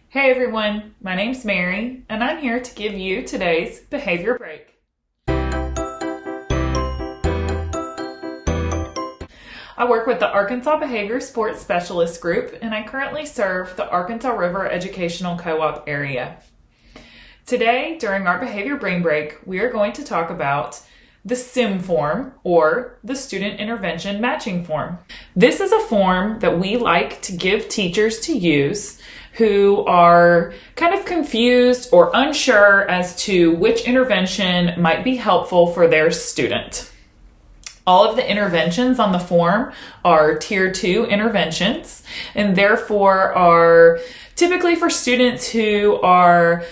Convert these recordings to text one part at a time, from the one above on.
Hey everyone, my name's Mary, and I'm here to give you today's behavior break. I work with the Arkansas Behavior Sports Specialist Group, and I currently serve the Arkansas River Educational Co-op area. Today, during our behavior brain break, we are going to talk about the SIM form, or the Student Intervention Matching Form. This is a form that we like to give teachers to use who are kind of confused or unsure as to which intervention might be helpful for their student. All of the interventions on the form are Tier 2 interventions, and therefore are typically for students who are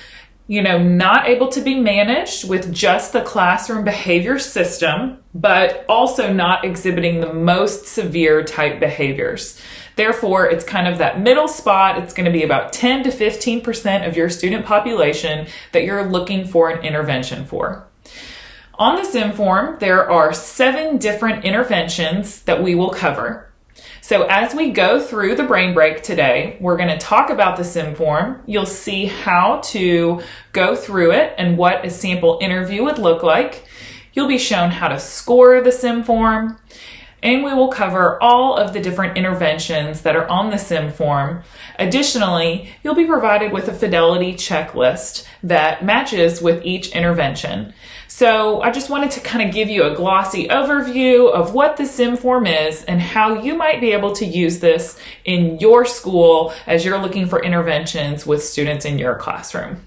not able to be managed with just the classroom behavior system, but also not exhibiting the most severe type behaviors. Therefore, it's kind of that middle spot. It's going to be about 10 to 15% of your student population that you're looking for an intervention for. On the SIM form, there are 7 different interventions that we will cover. So as we go through the brain break today, we're going to talk about the SIM form. You'll see how to go through it and what a sample interview would look like. You'll be shown how to score the SIM form, and we will cover all of the different interventions that are on the SIM form. Additionally, you'll be provided with a fidelity checklist that matches with each intervention. So I just wanted to kind of give you a glossy overview of what the SIM form is and how you might be able to use this in your school as you're looking for interventions with students in your classroom.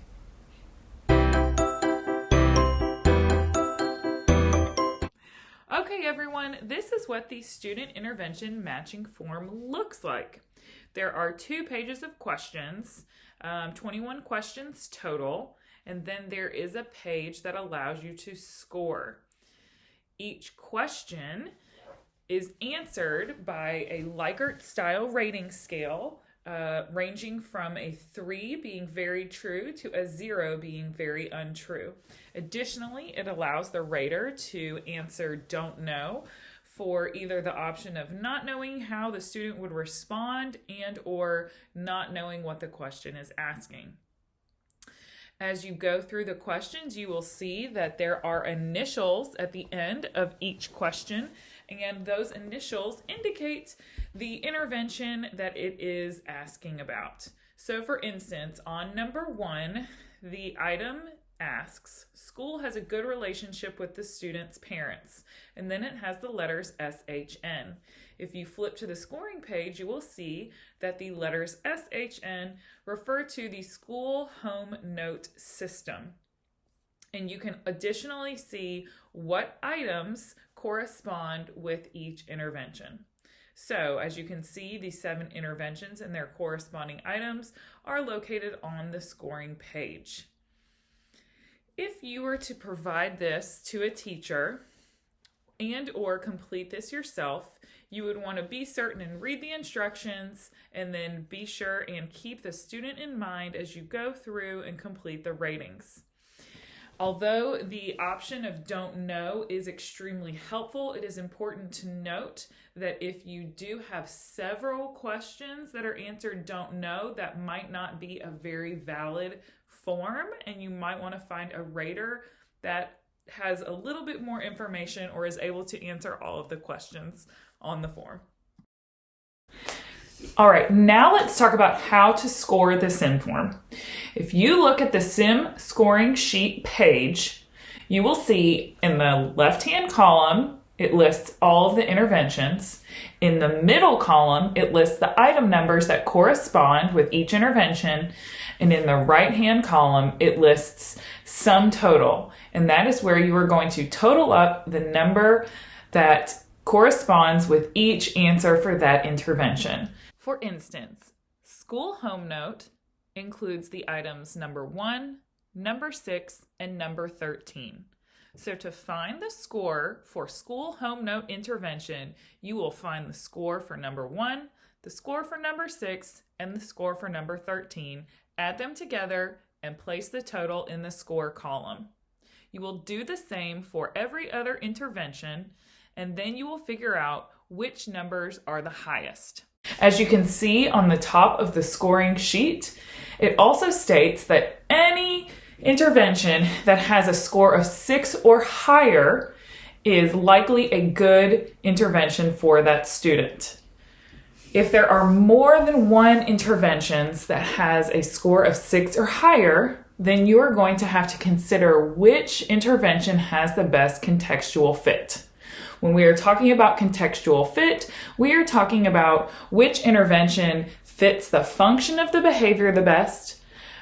Okay, everyone, this is what the Student Intervention Matching Form looks like. There are 2 pages of questions, 21 questions total, and then there is a page that allows you to score. Each question is answered by a Likert-style rating scale, ranging from a 3 being very true to a 0 being very untrue. Additionally, it allows the rater to answer don't know for either the option of not knowing how the student would respond and or not knowing what the question is asking. As you go through the questions, you will see that there are initials at the end of each question, and those initials indicate the intervention that it is asking about. So for instance, on number 1, the item asks, school has a good relationship with the student's parents, and then it has the letters SHN. If you flip to the scoring page, you will see that the letters SHN refer to the school home note system. And you can additionally see what items correspond with each intervention. So as you can see, the 7 interventions and their corresponding items are located on the scoring page. If you were to provide this to a teacher and or complete this yourself, you would want to be certain and read the instructions, and then be sure and keep the student in mind as you go through and complete the ratings. Although the option of don't know is extremely helpful, it is important to note that if you do have several questions that are answered don't know, that might not be a very valid form, and you might want to find a rater that has a little bit more information or is able to answer all of the questions on the form. All right, now let's talk about how to score the SIM form. If you look at the SIM scoring sheet page, you will see in the left-hand column, it lists all of the interventions. In the middle column, it lists the item numbers that correspond with each intervention. And in the right-hand column, it lists sum total. And that is where you are going to total up the number that corresponds with each answer for that intervention. For instance, school home note includes the items number 1, number 6, and number 13. So to find the score for school home note intervention, you will find the score for number 1, the score for number 6, and the score for number 13. Add them together and place the total in the score column. You will do the same for every other intervention, and then you will figure out which numbers are the highest. As you can see on the top of the scoring sheet, it also states that any intervention that has a score of 6 or higher is likely a good intervention for that student. If there are more than one interventions that has a score of 6 or higher, then you are going to have to consider which intervention has the best contextual fit. When we are talking about contextual fit, we are talking about which intervention fits the function of the behavior the best,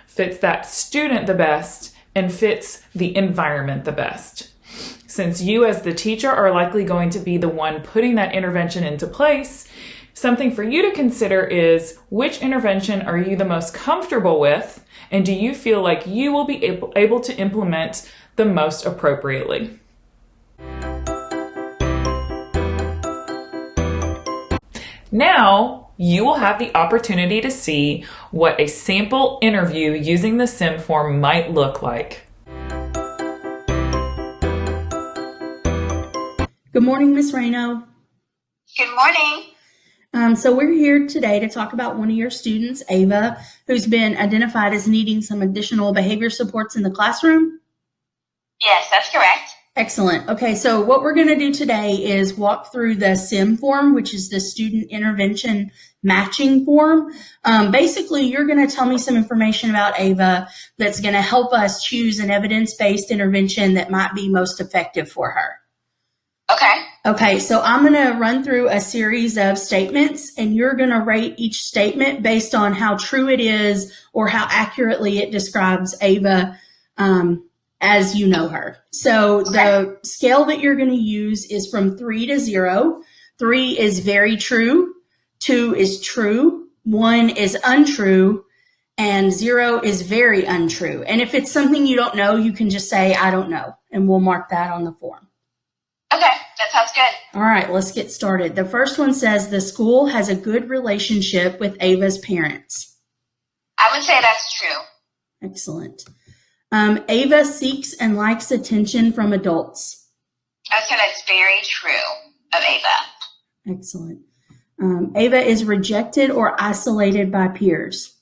fits that student the best, and fits the environment the best. Since you as the teacher are likely going to be the one putting that intervention into place, something for you to consider is which intervention are you the most comfortable with, and do you feel like you will be able to implement the most appropriately? Now, you will have the opportunity to see what a sample interview using the SIM form might look like. Good morning, Ms. Rayno. Good morning. So we're here today to talk about one of your students, Ava, who's been identified as needing some additional behavior supports in the classroom. Yes, that's correct. Excellent. Okay, so what we're going to do today is walk through the SIM form, which is the Student Intervention Matching Form. Basically, you're going to tell me some information about Ava that's going to help us choose an evidence-based intervention that might be most effective for her. Okay, so I'm going to run through a series of statements, and you're going to rate each statement based on how true it is or how accurately it describes Ava as you know her. So the scale that you're going to use is from 3 to 0. 3 is very true, 2 is true, 1 is untrue, and 0 is very untrue. And if it's something you don't know, you can just say, I don't know, and we'll mark that on the form. Okay, that sounds good. All right, let's get started. The first one says the school has a good relationship with Ava's parents. I would say that's true. Excellent. Ava seeks and likes attention from adults. I would say that's very true of Ava. Excellent. Ava is rejected or isolated by peers.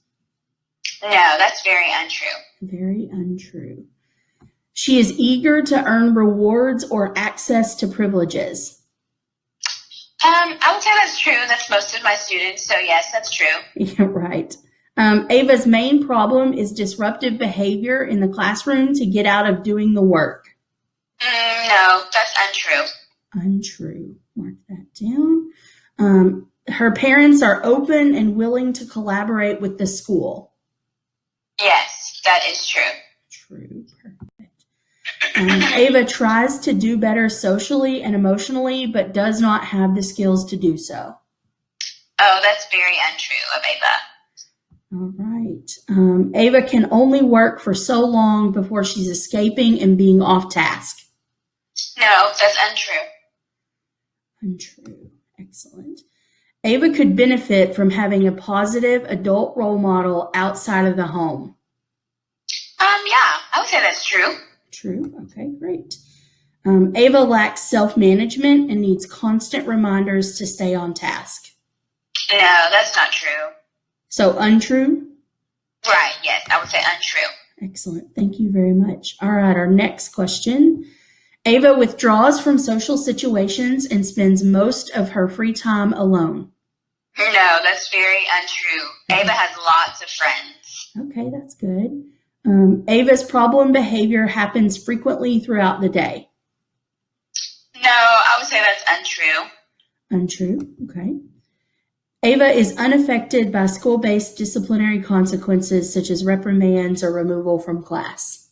No, that's very untrue. Very untrue. She is eager to earn rewards or access to privileges. I would say that's true. That's most of my students, so yes, that's true. Yeah, right. Ava's main problem is disruptive behavior in the classroom to get out of doing the work. No, that's untrue. Untrue. Mark that down. Her parents are open and willing to collaborate with the school. Yes, that is true. True. Perfect. Ava tries to do better socially and emotionally, but does not have the skills to do so. Oh, that's very untrue of Ava. All right. Ava can only work for so long before she's escaping and being off task. No, that's untrue. Untrue. Excellent. Ava could benefit from having a positive adult role model outside of the home. Yeah, I would say that's true. True. Okay, great. Ava lacks self-management and needs constant reminders to stay on task. No, that's not true. So untrue? Right, yes, I would say untrue. Excellent. Thank you very much. All right, our next question. Ava withdraws from social situations and spends most of her free time alone. No, that's very untrue. Ava has lots of friends. Okay, that's good. Ava's problem behavior happens frequently throughout the day. No, I would say that's untrue. Untrue. Okay. Ava is unaffected by school-based disciplinary consequences such as reprimands or removal from class.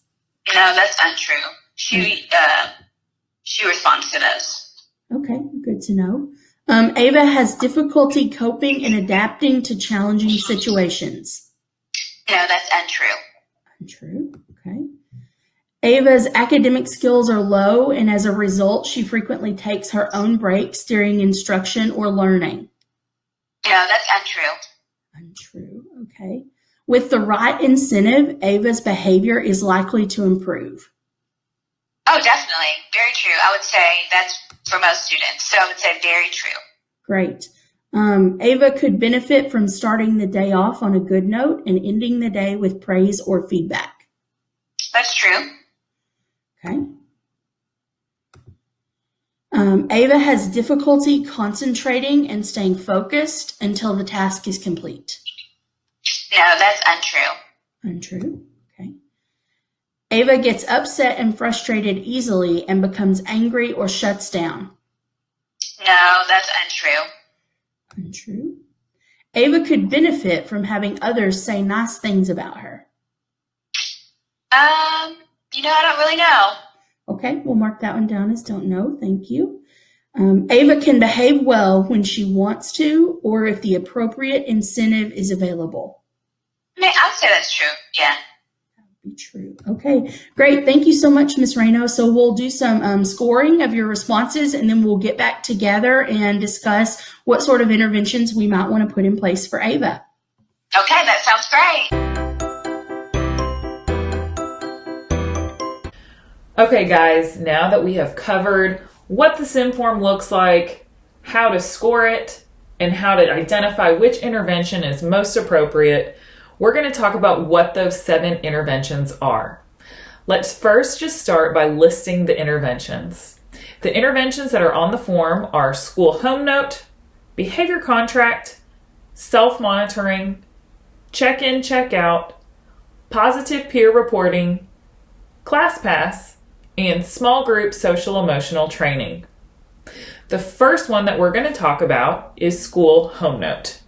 No, that's untrue. She responds to those. Okay, good to know. Ava has difficulty coping and adapting to challenging situations. No, that's untrue. Untrue. Okay. Ava's academic skills are low, and as a result, she frequently takes her own breaks during instruction or learning. No, that's untrue. Untrue. Okay. With the right incentive, Ava's behavior is likely to improve. Oh, definitely. Very true. I would say that's for most students. So I would say very true. Great. Ava could benefit from starting the day off on a good note and ending the day with praise or feedback. That's true. Okay. Ava has difficulty concentrating and staying focused until the task is complete. No, that's untrue. Untrue. Okay. Ava gets upset and frustrated easily and becomes angry or shuts down. No, that's untrue. Untrue. Ava could benefit from having others say nice things about her. I don't really know. Okay, we'll mark that one down as don't know. Thank you. Ava can behave well when she wants to or if the appropriate incentive is available. I'd say that's true. Yeah. Be true. Okay, great. Thank you so much, Ms. Reno. So we'll do some scoring of your responses, and then we'll get back together and discuss what sort of interventions we might want to put in place for Ava. Okay, that sounds great. Okay, guys, now that we have covered what the SIM form looks like, how to score it, and how to identify which intervention is most appropriate, we're going to talk about what those 7 interventions are. Let's first just start by listing the interventions. The interventions that are on the form are school home note, behavior contract, self-monitoring, check-in, check-out, positive peer reporting, class pass, and small group social emotional training. The first one that we're going to talk about is school home note.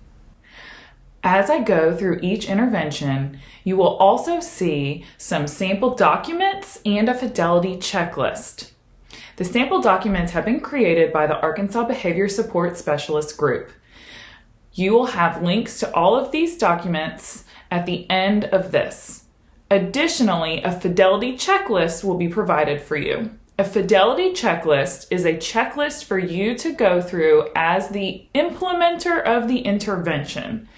As I go through each intervention, you will also see some sample documents and a fidelity checklist. The sample documents have been created by the Arkansas Behavior Support Specialist Group. You will have links to all of these documents at the end of this. Additionally, a fidelity checklist will be provided for you. A fidelity checklist is a checklist for you to go through as the implementer of the intervention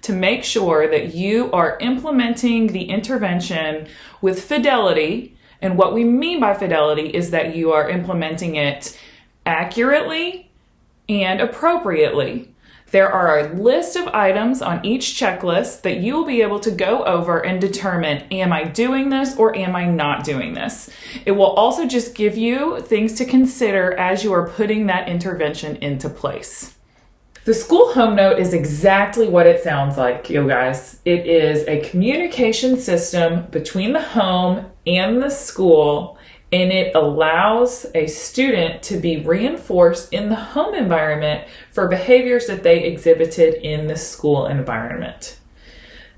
to make sure that you are implementing the intervention with fidelity. And what we mean by fidelity is that you are implementing it accurately and appropriately. There are a list of items on each checklist that you will be able to go over and determine, am I doing this or am I not doing this? It will also just give you things to consider as you are putting that intervention into place. The school home note is exactly what it sounds like, you guys. It is a communication system between the home and the school, and it allows a student to be reinforced in the home environment for behaviors that they exhibited in the school environment.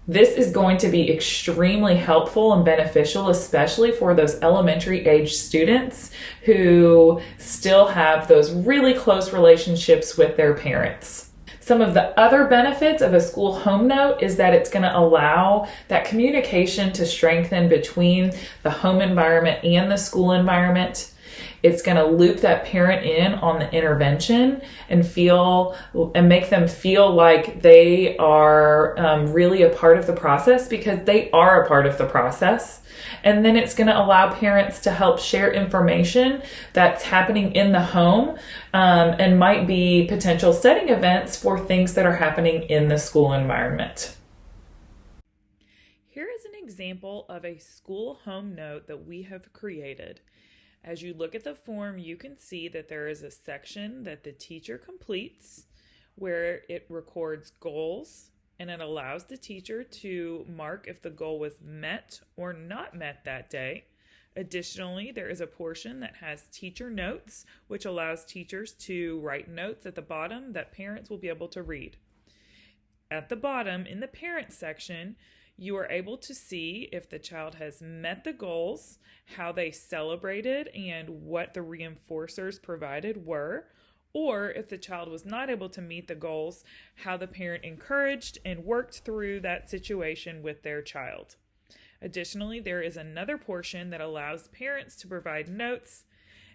This is going to be extremely helpful and beneficial, especially for those elementary age students who still have those really close relationships with their parents. Some of the other benefits of a school home note is that it's going to allow that communication to strengthen between the home environment and the school environment. It's going to loop that parent in on the intervention and make them feel like they are really a part of the process, because they are a part of the process. And then it's going to allow parents to help share information that's happening in the home and might be potential setting events for things that are happening in the school environment. Here is an example of a school home note that we have created. As you look at the form, you can see that there is a section that the teacher completes where it records goals, and it allows the teacher to mark if the goal was met or not met that day. Additionally, there is a portion that has teacher notes, which allows teachers to write notes at the bottom that parents will be able to read. At the bottom, in the parent section, you are able to see if the child has met the goals, how they celebrated, and what the reinforcers provided were, or if the child was not able to meet the goals, how the parent encouraged and worked through that situation with their child. Additionally, there is another portion that allows parents to provide notes,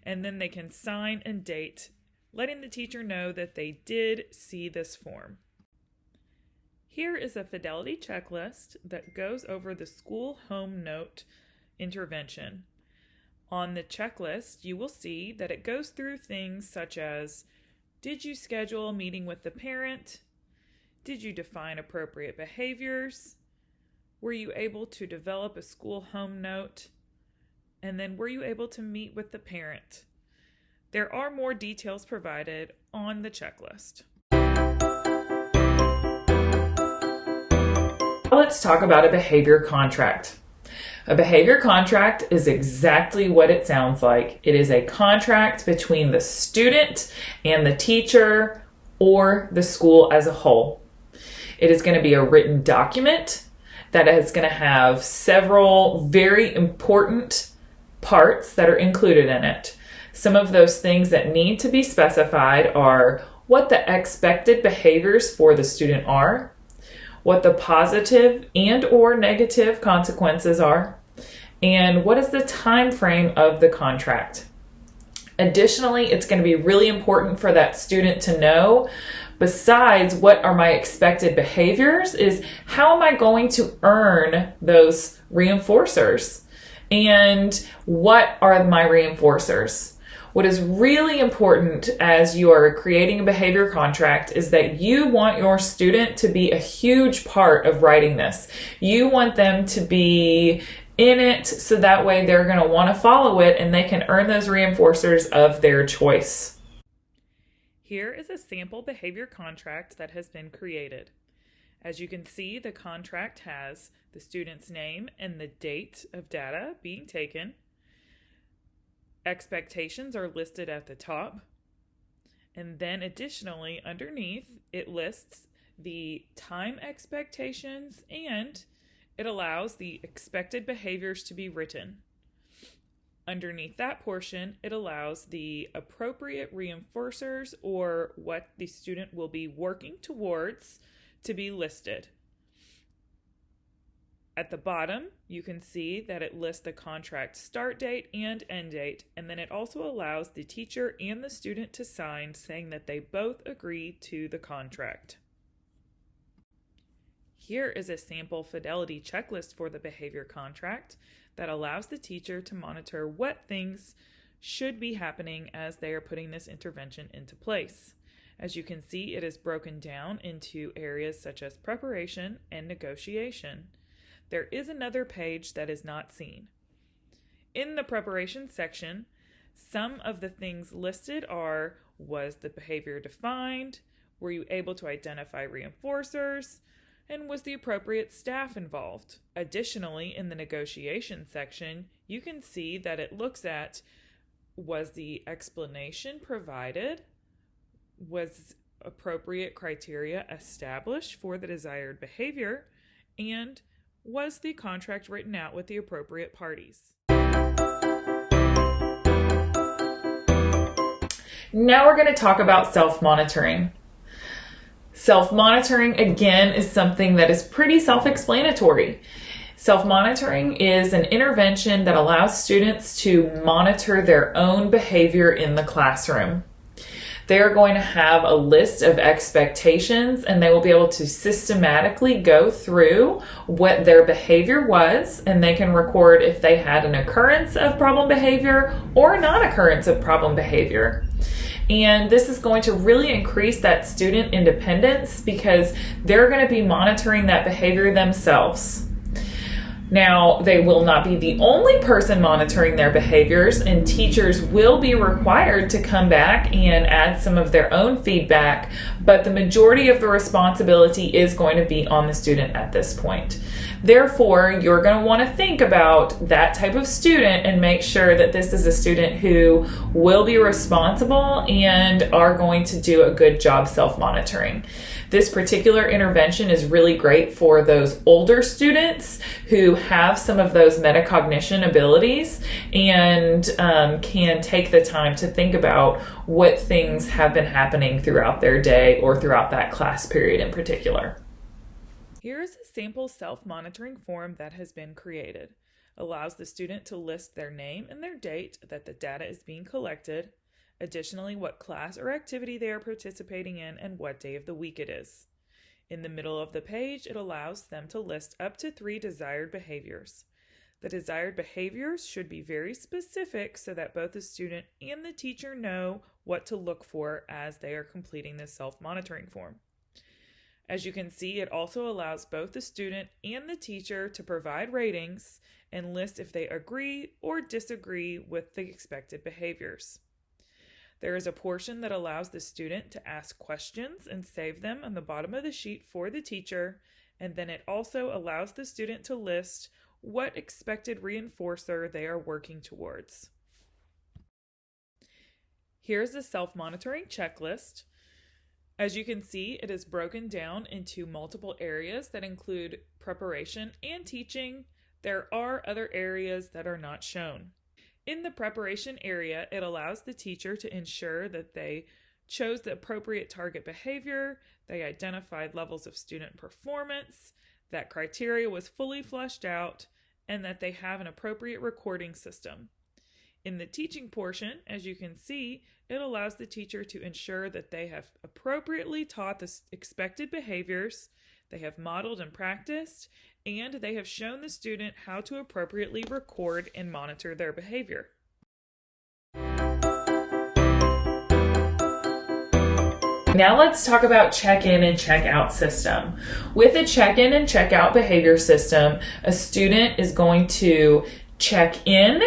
and then they can sign and date, letting the teacher know that they did see this form. Here is a fidelity checklist that goes over the school home note intervention. On the checklist, you will see that it goes through things such as Did you schedule a meeting with the parent? Did you define appropriate behaviors? Were you able to develop a school home note? And then were you able to meet with the parent? There are more details provided on the checklist. Let's talk about a behavior contract. A behavior contract is exactly what it sounds like. It is a contract between the student and the teacher or the school as a whole. It is going to be a written document that is going to have several very important parts that are included in it. Some of those things that need to be specified are what the expected behaviors for the student are, what the positive and or negative consequences are, and what is the time frame of the contract. Additionally, it's going to be really important for that student to know, besides what are my expected behaviors, is how am I going to earn those reinforcers? And what are my reinforcers? What is really important as you are creating a behavior contract is that you want your student to be a huge part of writing this. You want them to be in it so that way they're going to want to follow it and they can earn those reinforcers of their choice. Here is a sample behavior contract that has been created. As you can see, the contract has the student's name and the date of data being taken. Expectations are listed at the top. And then additionally, underneath, it lists the time expectations and it allows the expected behaviors to be written. Underneath that portion, it allows the appropriate reinforcers or what the student will be working towards to be listed. At the bottom, you can see that it lists the contract start date and end date, and then it also allows the teacher and the student to sign saying that they both agree to the contract. Here is a sample fidelity checklist for the behavior contract that allows the teacher to monitor what things should be happening as they are putting this intervention into place. As you can see, it is broken down into areas such as preparation and negotiation. There is another page that is not seen. In the preparation section, some of the things listed are: was the behavior defined? Were you able to identify reinforcers? And was the appropriate staff involved? Additionally, in the negotiation section, you can see that it looks at: was the explanation provided? Was appropriate criteria established for the desired behavior? And was the contract written out with the appropriate parties? Now we're going to talk about self-monitoring. Self-monitoring, again, is something that is pretty self-explanatory. Self-monitoring is an intervention that allows students to monitor their own behavior in the classroom. They are going to have a list of expectations and they will be able to systematically go through what their behavior was, and they can record if they had an occurrence of problem behavior or non-occurrence of problem behavior. And this is going to really increase that student independence because they're going to be monitoring that behavior themselves. Now, they will not be the only person monitoring their behaviors, and teachers will be required to come back and add some of their own feedback, but the majority of the responsibility is going to be on the student at this point. Therefore, you're going to want to think about that type of student and make sure that this is a student who will be responsible and are going to do a good job self-monitoring. This particular intervention is really great for those older students who have some of those metacognition abilities and can take the time to think about what things have been happening throughout their day or throughout that class period in particular. Here is a sample self-monitoring form that has been created. Allows the student to list their name and their date that the data is being collected. Additionally, what class or activity they are participating in and what day of the week it is. In the middle of the page, it allows them to list up to 3 desired behaviors. The desired behaviors should be very specific so that both the student and the teacher know what to look for as they are completing this self-monitoring form. As you can see, it also allows both the student and the teacher to provide ratings and list if they agree or disagree with the expected behaviors. There is a portion that allows the student to ask questions and save them on the bottom of the sheet for the teacher, and then it also allows the student to list what expected reinforcer they are working towards. Here's the self-monitoring checklist. As you can see, it is broken down into multiple areas that include preparation and teaching. There are other areas that are not shown. In the preparation area, it allows the teacher to ensure that they chose the appropriate target behavior, they identified levels of student performance, that criteria was fully fleshed out, and that they have an appropriate recording system. In the teaching portion, as you can see, it allows the teacher to ensure that they have appropriately taught the expected behaviors, they have modeled and practiced, and they have shown the student how to appropriately record and monitor their behavior. Now let's talk about check-in and check-out system. With a check-in and check-out behavior system, a student is going to check in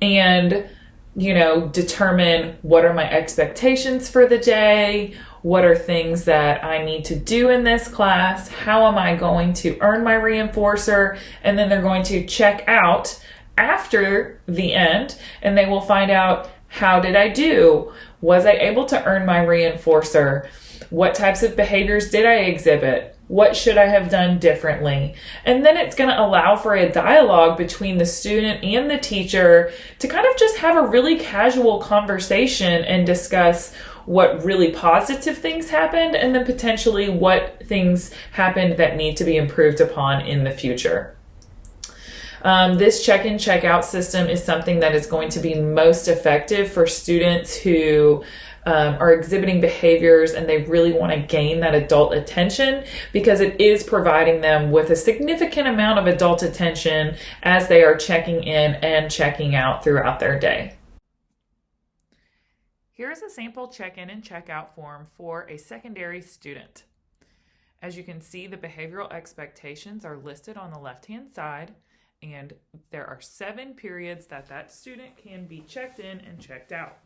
and determine what are my expectations for the day, what are things that I need to do in this class, how am I going to earn my reinforcer, and then they're going to check out after the end and they will find out, how did I do? Was I able to earn my reinforcer? What types of behaviors did I exhibit? What should I have done differently? And then it's going to allow for a dialogue between the student and the teacher to kind of just have a really casual conversation and discuss what really positive things happened and then potentially what things happened that need to be improved upon in the future. This check-in, check-out system is something that is going to be most effective for students who are exhibiting behaviors and they really want to gain that adult attention, because it is providing them with a significant amount of adult attention as they are checking in and checking out throughout their day. Here's a sample check-in and check-out form for a secondary student. As you can see, the behavioral expectations are listed on the left-hand side, and there are 7 periods that student can be checked in and checked out.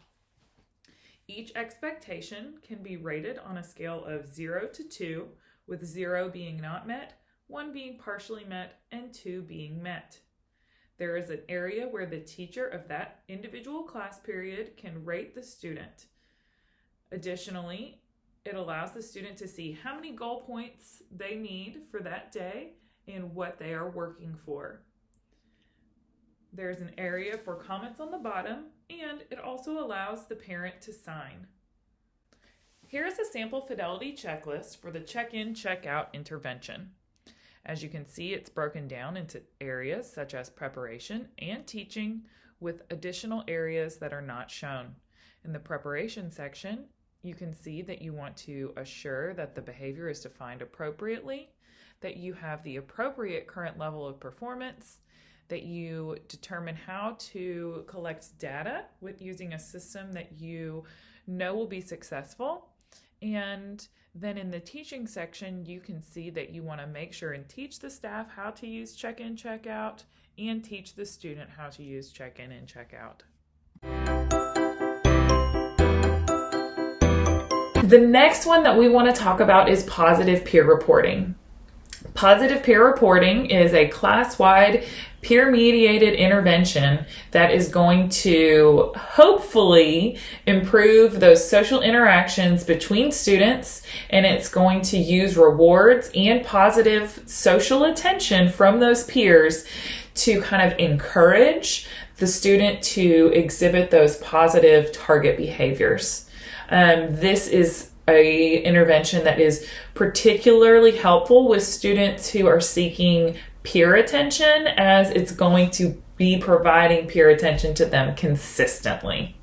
Each expectation can be rated on a scale of 0 to 2, with 0 being not met, 1 being partially met, and 2 being met. There is an area where the teacher of that individual class period can rate the student. Additionally, it allows the student to see how many goal points they need for that day and what they are working for. There's an area for comments on the bottom, and it also allows the parent to sign. Here is a sample fidelity checklist for the check-in, check-out intervention. As you can see, it's broken down into areas such as preparation and teaching, with additional areas that are not shown. In the preparation section, you can see that you want to assure that the behavior is defined appropriately, that you have the appropriate current level of performance, that you determine how to collect data with using a system that you know will be successful. And then in the teaching section, you can see that you want to make sure and teach the staff how to use check-in, check-out, and teach the student how to use check-in and check-out. The next one that we want to talk about is positive peer reporting. Positive peer reporting is a class-wide peer-mediated intervention that is going to hopefully improve those social interactions between students, and it's going to use rewards and positive social attention from those peers to kind of encourage the student to exhibit those positive target behaviors. This is a intervention that is particularly helpful with students who are seeking peer attention, as it's going to be providing peer attention to them consistently.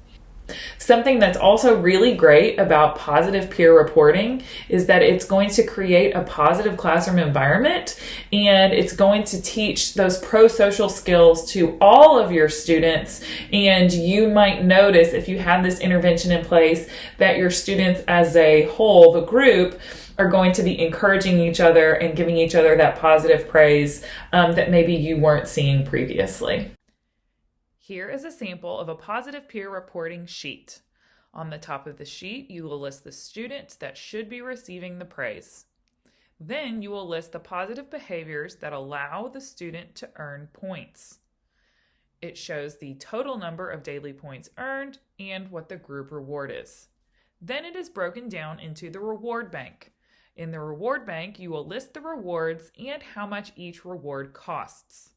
Something that's also really great about positive peer reporting is that it's going to create a positive classroom environment, and it's going to teach those pro-social skills to all of your students. And you might notice, if you have this intervention in place, that your students as a whole, the group, are going to be encouraging each other and giving each other that positive praise that maybe you weren't seeing previously. Here is a sample of a positive peer reporting sheet. On the top of the sheet, you will list the students that should be receiving the praise. Then you will list the positive behaviors that allow the student to earn points. It shows the total number of daily points earned and what the group reward is. Then it is broken down into the reward bank. In the reward bank, you will list the rewards and how much each reward costs.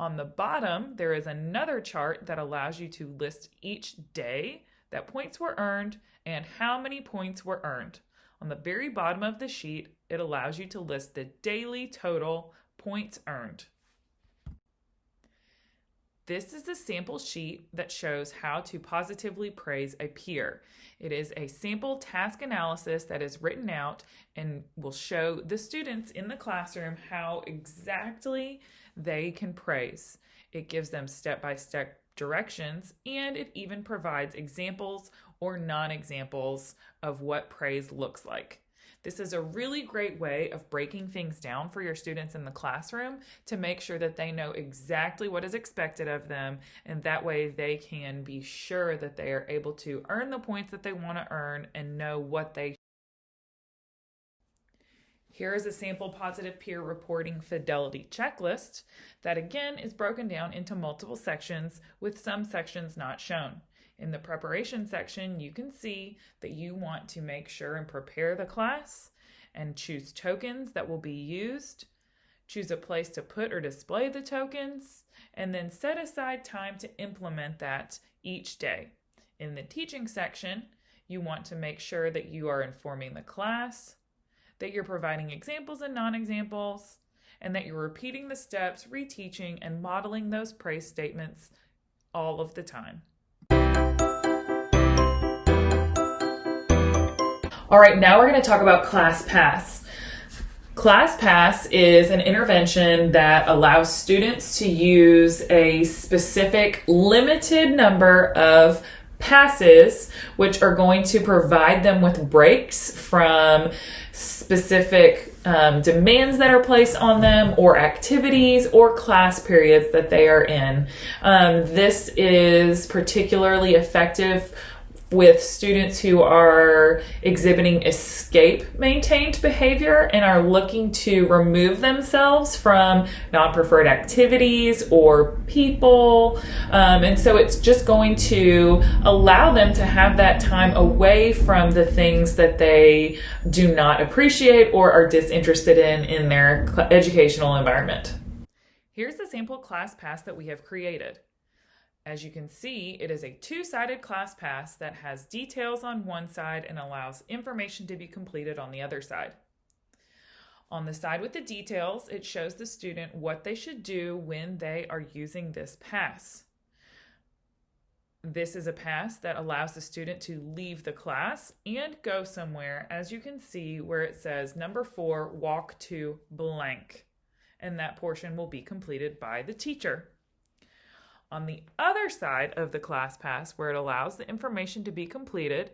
On the bottom, there is another chart that allows you to list each day that points were earned and how many points were earned. On the very bottom of the sheet, it allows you to list the daily total points earned. This is a sample sheet that shows how to positively praise a peer. It is a sample task analysis that is written out and will show the students in the classroom how exactly they can praise. It gives them step-by-step directions, and it even provides examples or non-examples of what praise looks like. This is a really great way of breaking things down for your students in the classroom to make sure that they know exactly what is expected of them, and that way they can be sure that they are able to earn the points that they want to earn and know what they. Here is a sample positive peer reporting fidelity checklist that again is broken down into multiple sections with some sections not shown. In the preparation section, you can see that you want to make sure and prepare the class and choose tokens that will be used, choose a place to put or display the tokens, and then set aside time to implement that each day. In the teaching section, you want to make sure that you are informing the class, that you're providing examples and non-examples, and that you're repeating the steps, reteaching, and modeling those praise statements all of the time. All right, now we're going to talk about ClassPass. ClassPass is an intervention that allows students to use a specific limited number of passes, which are going to provide them with breaks from specific demands that are placed on them, or activities or class periods that they are in. This is particularly effective with students who are exhibiting escape-maintained behavior and are looking to remove themselves from non-preferred activities or people. And so it's just going to allow them to have that time away from the things that they do not appreciate or are disinterested in their educational environment. Here's the sample ClassPass that we have created. As you can see, it is a two-sided ClassPass that has details on one side and allows information to be completed on the other side. On the side with the details, it shows the student what they should do when they are using this pass. This is a pass that allows the student to leave the class and go somewhere, as you can see where it says number 4, walk to blank, and that portion will be completed by the teacher. On the other side of the ClassPass, where it allows the information to be completed,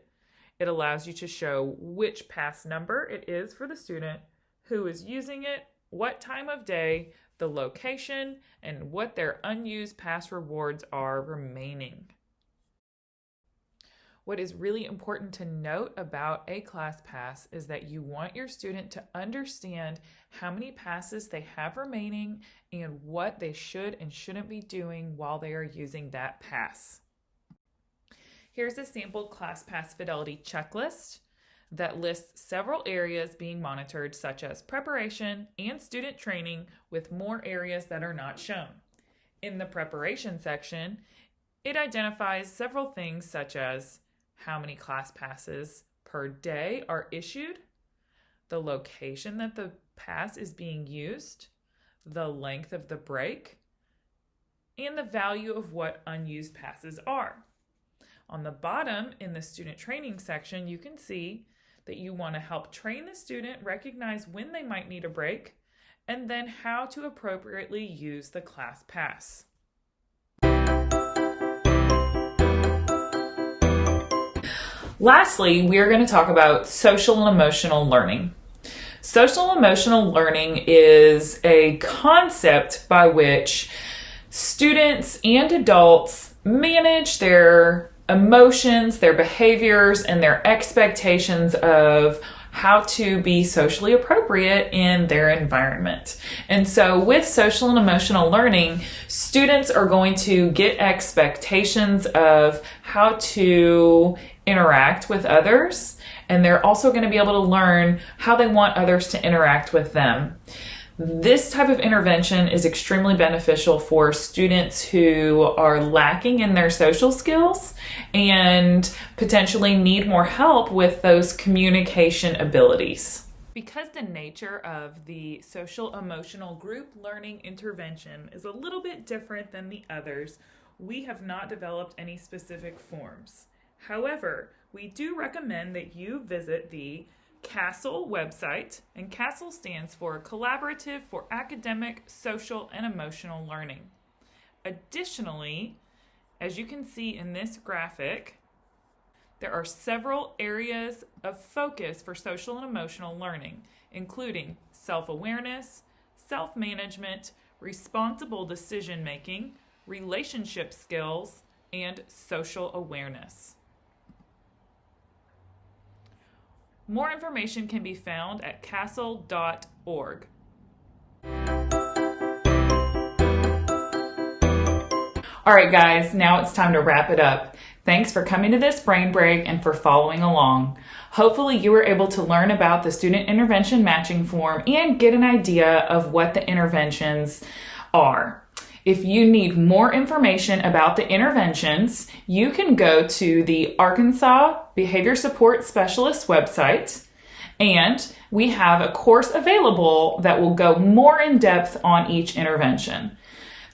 it allows you to show which pass number it is for the student, who is using it, what time of day, the location, and what their unused pass rewards are remaining. What is really important to note about a ClassPass is that you want your student to understand how many passes they have remaining and what they should and shouldn't be doing while they are using that pass. Here's a sample ClassPass fidelity checklist that lists several areas being monitored, such as preparation and student training, with more areas that are not shown. In the preparation section, it identifies several things such as how many ClassPasses per day are issued, the location that the pass is being used, the length of the break, and the value of what unused passes are. On the bottom in the student training section, you can see that you want to help train the student recognize when they might need a break and then how to appropriately use the class pass. Lastly, we are going to talk about social and emotional learning. Social and emotional learning is a concept by which students and adults manage their emotions, their behaviors, and their expectations of how to be socially appropriate in their environment. And so with social and emotional learning, students are going to get expectations of how to interact with others, and they're also going to be able to learn how they want others to interact with them. This type of intervention is extremely beneficial for students who are lacking in their social skills and potentially need more help with those communication abilities. Because the nature of the social emotional group learning intervention is a little bit different than the others, we have not developed any specific forms. However, we do recommend that you visit the CASEL website, and CASEL stands for Collaborative for Academic, Social, and Emotional Learning. Additionally, as you can see in this graphic, there are several areas of focus for social and emotional learning, including self-awareness, self-management, responsible decision-making, relationship skills, and social awareness. More information can be found at casel.org. All right, guys, now it's time to wrap it up. Thanks for coming to this brain break and for following along. Hopefully you were able to learn about the student intervention matching form and get an idea of what the interventions are. If you need more information about the interventions, you can go to the Arkansas Behavior Support Specialist website, and we have a course available that will go more in depth on each intervention.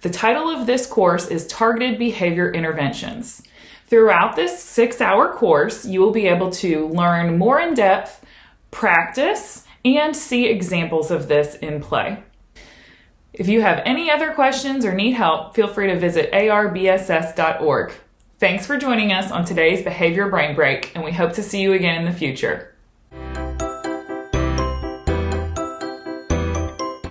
The title of this course is Targeted Behavior Interventions. Throughout this 6-hour course, you will be able to learn more in depth, practice, and see examples of this in play. If you have any other questions or need help, feel free to visit arbss.org. Thanks for joining us on today's Behavior Brain Break, and we hope to see you again in the future.